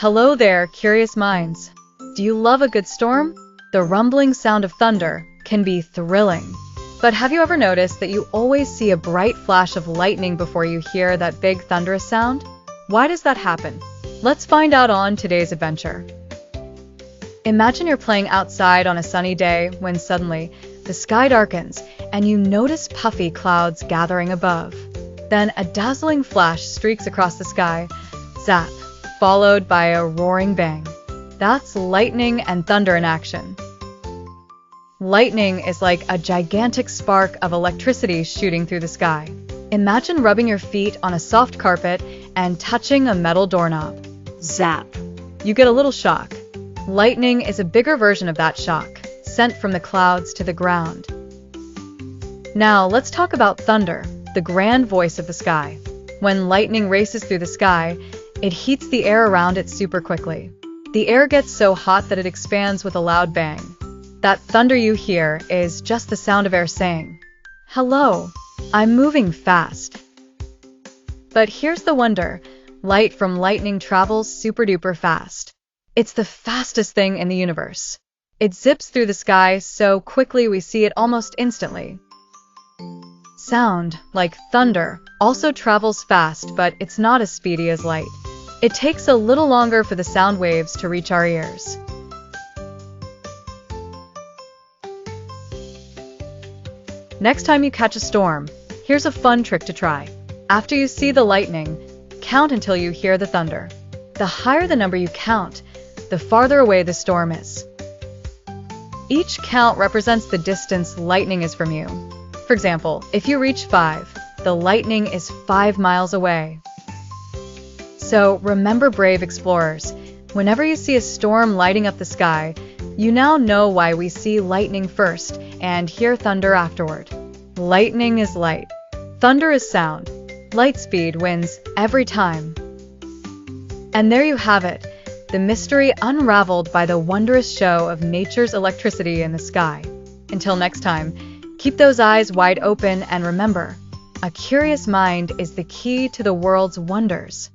Hello there, curious minds. Do you love a good storm? The rumbling sound of thunder can be thrilling. But have you ever noticed that you always see a bright flash of lightning before you hear that big thunderous sound? Why does that happen? Let's find out on today's adventure. Imagine you're playing outside on a sunny day when suddenly the sky darkens and you notice puffy clouds gathering above. Then a dazzling flash streaks across the sky, zap, followed by a roaring bang. That's lightning and thunder in action. Lightning is like a gigantic spark of electricity shooting through the sky. Imagine rubbing your feet on a soft carpet and touching a metal doorknob. Zap! You get a little shock. Lightning is a bigger version of that shock, sent from the clouds to the ground. Now let's talk about thunder, the grand voice of the sky. When lightning races through the sky, it heats the air around it super quickly. The air gets so hot that it expands with a loud bang. That thunder you hear is just the sound of air saying, "Hello, I'm moving fast." But here's the wonder, light from lightning travels super duper fast. It's the fastest thing in the universe. It zips through the sky so quickly we see it almost instantly. Sound, like thunder, also travels fast, but it's not as speedy as light. It takes a little longer for the sound waves to reach our ears. Next time you catch a storm, here's a fun trick to try. After you see the lightning, count until you hear the thunder. The higher the number you count, the farther away the storm is. Each count represents the distance lightning is from you. For example, if you reach 5, the lightning is 5 miles away. So remember, brave explorers, whenever you see a storm lighting up the sky, you now know why we see lightning first and hear thunder afterward. Lightning is light. Thunder is sound. Light speed wins every time. And there you have it, the mystery unraveled by the wondrous show of nature's electricity in the sky. Until next time, keep those eyes wide open and remember, a curious mind is the key to the world's wonders.